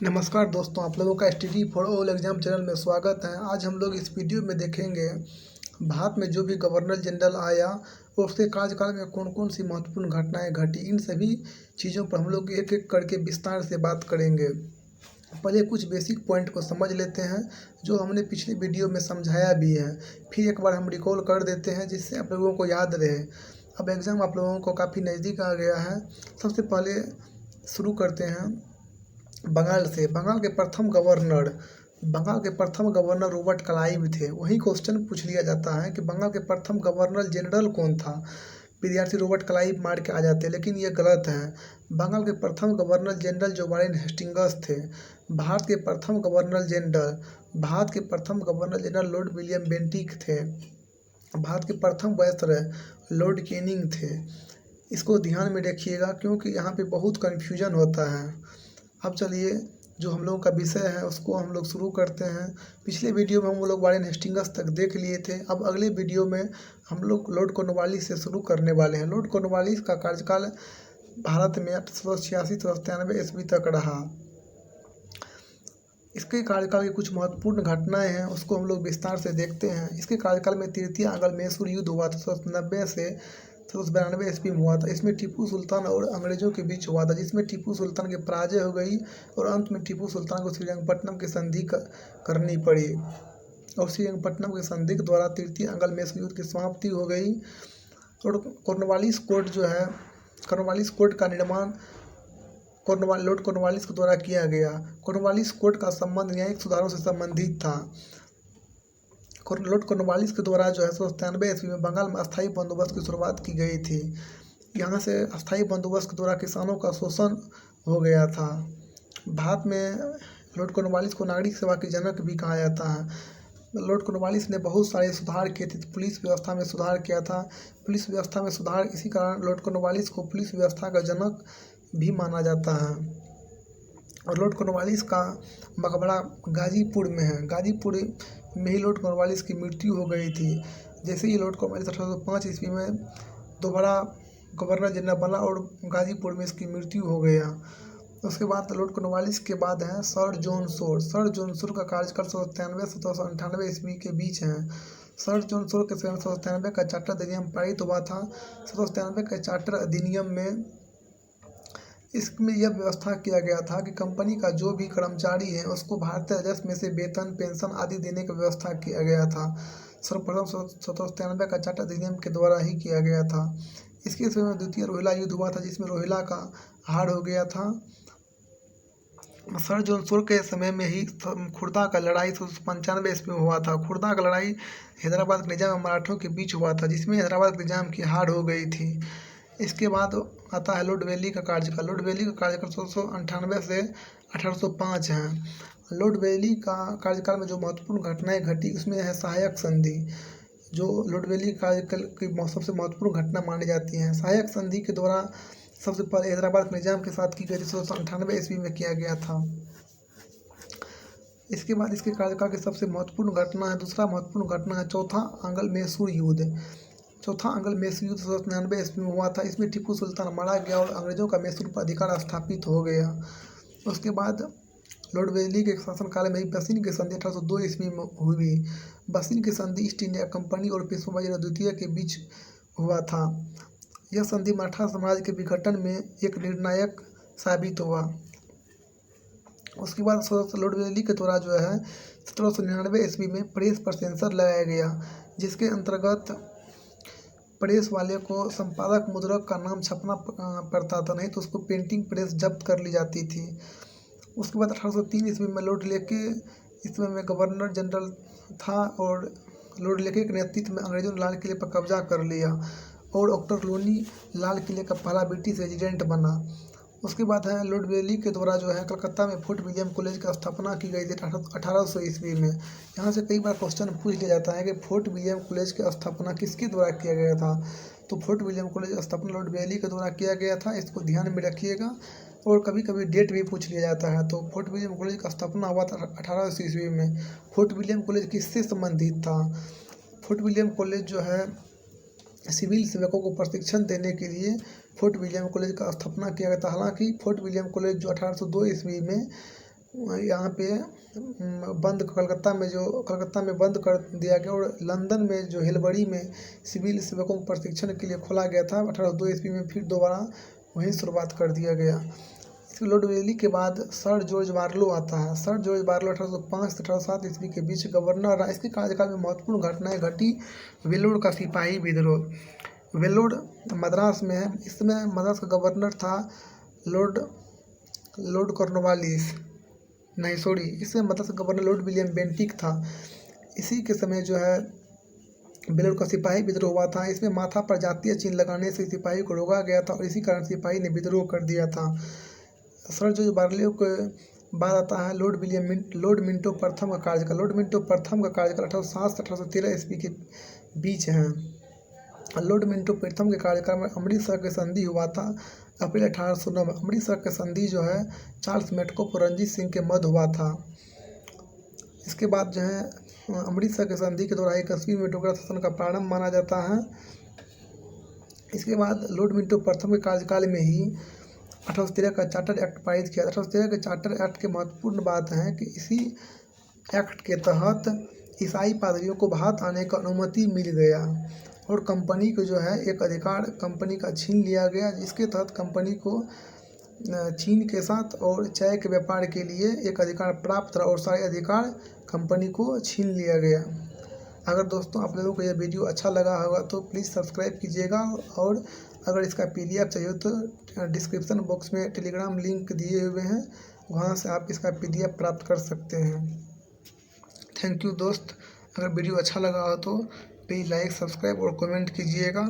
नमस्कार दोस्तों, आप लोगों का study for all exam channel में स्वागत है। आज हम लोग इस वीडियो में देखेंगे भारत में जो भी गवर्नर जनरल आया और उसके कार्यकाल में कौन कौन सी महत्वपूर्ण घटनाएं घटी। इन सभी चीज़ों पर हम लोग एक एक करके विस्तार से बात करेंगे। पहले कुछ बेसिक पॉइंट को समझ लेते हैं जो हमने पिछले वीडियो में समझाया भी है, फिर एक बार हम रिकॉल कर देते हैं जिससे आप लोगों को याद रहे। अब एग्ज़ाम आप लोगों को काफ़ी नज़दीक आ गया है। सबसे पहले शुरू करते हैं बंगाल से। बंगाल के प्रथम गवर्नर रॉबर्ट क्लाइव थे। वही क्वेश्चन पूछ लिया जाता है कि बंगाल के प्रथम गवर्नर जनरल कौन था। विद्यार्थी रॉबर्ट क्लाइव मार के आ जाते हैं, लेकिन ये गलत है। बंगाल के प्रथम गवर्नर जनरल जो वारेन हेस्टिंग्स थे। भारत के प्रथम governor general Lord William Bentinck थे। भारत के प्रथम वायसरॉय लॉर्ड कैनिंग थे। इसको ध्यान में रखिएगा क्योंकि यहाँ पे बहुत कन्फ्यूजन होता है। अब चलिए जो हम लोगों का विषय है उसको हम लोग शुरू करते हैं। पिछले वीडियो में हम लोग वारेन हेस्टिंग्स तक देख लिए थे। अब अगले वीडियो में हम लोग लॉर्ड कॉर्नवालिस से शुरू करने वाले हैं। लॉर्ड कॉर्नवालिस का कार्यकाल भारत में 1886 ईस्वी तक रहा। इसके कार्यकाल की कुछ महत्वपूर्ण घटनाएं हैं, उसको हम लोग विस्तार से देखते हैं। इसके कार्यकाल में तृतीय आंग्ल मैसूर युद्ध हुआ था। 1790 से 1792 ईस्वी में हुआ था। इसमें टीपू सुल्तान और अंग्रेजों के बीच हुआ था, जिसमें टीपू सुल्तान की पराजय हो गई और अंत में टीपू सुल्तान को श्रीरंगपट्टनम की संधि करनी पड़ी और श्रीरंगपट्टनम की संधि के द्वारा तृतीय आंग्ल मैसूर युद्ध की समाप्ति हो गई। और कॉर्नवालिस कोर्ट का निर्माण लॉर्ड कॉर्नवालिस के द्वारा किया गया। कॉर्नवालिस कोर्ट का संबंध न्यायिक सुधारों से संबंधित था। लॉर्ड कॉर्नवालिस के द्वारा जो है 1793 ईस्वी में बंगाल में अस्थायी बंदोबस्त की शुरुआत की गई थी। यहाँ से अस्थायी बंदोबस्त के द्वारा किसानों का शोषण हो गया था। भारत में लॉर्ड कॉर्नवालिस को नागरिक सेवा के जनक भी कहा जाता है। लॉर्ड कॉर्नवालिस ने बहुत सारे सुधार किए थे। पुलिस व्यवस्था में सुधार किया था। पुलिस व्यवस्था में सुधार, इसी कारण लॉर्ड कॉर्नवालिस को पुलिस व्यवस्था का जनक भी माना जाता है। और लॉर्ड कॉर्नवालिस का मकबरा गाजीपुर में है। गाजीपुर में ही लॉर्ड कॉर्नवालिस की मृत्यु हो गई थी। जैसे ही लॉर्ड कॉर्नवालिस 1805 ईस्वी में दोबारा गवर्नर जनरल बना और गाजीपुर में इसकी मृत्यु हो गया। उसके बाद लॉर्ड कॉर्नवालिस के बाद हैं सर जॉन शोर का कार्यकाल 1793 से 1798 ईस्वी के बीच है। सर जॉन शोर के समय 1793 का चार्टर अधिनियम पारित हुआ था। 1793 के चार्टर अधिनियम में इसमें यह व्यवस्था किया गया था कि कंपनी का जो भी कर्मचारी है उसको भारतीय राजस्व में से वेतन, पेंशन आदि देने की व्यवस्था किया गया था। सर्वप्रथम 1793 का चार्टर अधिनियम के द्वारा ही किया गया था। इसके समय में द्वितीय रोहिला युद्ध हुआ था, जिसमें रोहिला का हार हो गया था। सर जॉन शोर के समय में ही खुर्दा का लड़ाई 1795 ईस्वी में हुआ था। खुर्दा का लड़ाई हैदराबाद के निजाम और मराठों के बीच हुआ था, जिसमें हैदराबाद के निजाम की हार हो गई थी। इसके बाद आता है लॉर्ड वेली का कार्यकाल। लॉर्ड वेली का कार्यकाल 1798 से 1805 है। लॉर्ड वेली का कार्यकाल में जो महत्वपूर्ण घटनाएं घटी उसमें है सहायक संधि, जो लॉर्ड वेली कार्यकाल की सबसे महत्वपूर्ण घटना मानी जाती है। सहायक संधि के द्वारा सबसे पहले हैदराबाद के निजाम के साथ की गई थी, 1798 ईस्वी में किया गया था। इसके बाद इसके कार्यकाल की सबसे महत्वपूर्ण घटना है, दूसरा महत्वपूर्ण घटना है चौथा आंग्ल मैसूर युद्ध। चौथा आंग्ल मैसूर युद्ध 1799 ईस्वी में हुआ था। इसमें टीपू सुल्तान मारा गया और अंग्रेजों का मैसूर पर अधिकार स्थापित हो गया। उसके बाद लॉर्ड वेली के शासनकाल में ही बसिन की संधि 1802 ईस्वी में हुई। बसिन की संधि ईस्ट इंडिया कंपनी और पेशवा बाजीराव द्वितीय के बीच हुआ था। यह संधि मराठा साम्राज्य के विघटन में एक निर्णायक साबित हुआ। उसके बाद लॉर्ड वेली के द्वारा जो है 1799 ईस्वी में प्रेस पर सेंसर लगाया गया, जिसके अंतर्गत प्रेस वाले को संपादक मुद्रक का नाम छपना पड़ता था, नहीं तो उसको प्रिंटिंग प्रेस जब्त कर ली जाती थी। उसके बाद 1803 ईस्वी में लॉर्ड लेके इसमें में गवर्नर जनरल था और लॉर्ड लेके के नेतृत्व में अंग्रेजों ने लाल किले पर कब्जा कर लिया और डॉक्टर लोनी लाल किले का पहला ब्रिटिश रेजिडेंट बना। उसके बाद है लॉर्ड वेली के द्वारा जो है कलकत्ता में फोर्ट विलियम कॉलेज की स्थापना की गई थी 1800 ईस्वी में। यहाँ से कई बार क्वेश्चन पूछ लिया जाता है कि फोर्ट विलियम कॉलेज की स्थापना किसके द्वारा किया गया था। तो फोर्ट विलियम कॉलेज की स्थापना लॉर्ड वेली के द्वारा किया गया था, इसको ध्यान में रखिएगा। और कभी कभी डेट भी पूछ लिया जाता है। तो फोर्ट विलियम कॉलेज का स्थापना हुआ था 1800 ईस्वी में। फोर्ट विलियम कॉलेज किससे संबंधित था? फोर्ट विलियम कॉलेज जो है सिविल सेवकों को प्रशिक्षण देने के लिए फोर्ट विलियम कॉलेज का स्थापना किया गया था। हालांकि फोर्ट विलियम कॉलेज जो 1802 ईस्वी में यहाँ पे कलकत्ता में बंद कर दिया गया और लंदन में जो हेलबरी में सिविल सेवकों को प्रशिक्षण के लिए खोला गया था 1802 ईस्वी में फिर दोबारा वहीं शुरुआत कर दिया गया। इसके लॉर्ड वेली के बाद सर जॉर्ज बार्लो आता है। सर जॉर्ज बार्लो 1805 से 1807 ईस्वी के बीच गवर्नर रहा। इसके कार्यकाल में महत्वपूर्ण घटनाएं घटी। वेल्लोर का सिपाही विद्रोह। वेल्लोर मद्रास में है। इसमें मद्रास का गवर्नर था लॉर्ड कॉर्नवालिस, नहीं सॉरी, इसमें मद्रास का गवर्नर लॉर्ड विलियम बेंटिक था। इसी के समय जो है वेल्लोर का सिपाही विद्रोह हुआ था। इसमें माथा पर जातीय चिन्ह लगाने से सिपाही को रोका गया था और इसी कारण सिपाही ने विद्रोह कर दिया था। सर जॉर्ज बार्लो के बाद आता है लॉर्ड मिंटो प्रथम का कार्यकाल। लॉर्ड मिंटो प्रथम का कार्यकाल 1807 से 1813 ईस्वी के बीच है। लॉर्ड मिंटो प्रथम के कार्यकाल में अमृतसर की संधि हुआ था अप्रैल 1809 में। अमृतसर की संधि जो है चार्ल्स मेटकोफ और रंजीत सिंह के मध्य हुआ था। इसके बाद जो है अमृतसर की संधि के द्वारा कश्मीर में डोगरा शासन का प्रारंभ माना जाता है। इसके बाद लॉर्ड मिंटो प्रथम के कार्यकाल में ही 1813 का चार्टर एक्ट पारित किया। 1813 के चार्टर एक्ट के महत्वपूर्ण बात है कि इसी एक्ट के तहत ईसाई पादरियों को भारत आने का अनुमति मिल गया और कंपनी को जो है एक अधिकार कंपनी का छीन लिया गया, जिसके तहत कंपनी को चीन के साथ और चाय के व्यापार के लिए एक अधिकार प्राप्त रहा और सारे अधिकार कंपनी को छीन लिया गया। अगर दोस्तों आप लोगों को यह वीडियो अच्छा लगा होगा तो प्लीज़ सब्सक्राइब कीजिएगा और अगर इसका PDF चाहिए तो डिस्क्रिप्शन बॉक्स में टेलीग्राम लिंक दिए हुए हैं, वहाँ से आप इसका PDF प्राप्त कर सकते हैं। थैंक यू दोस्त। अगर वीडियो अच्छा लगा हो तो प्लीज़ लाइक, सब्सक्राइब और कमेंट कीजिएगा।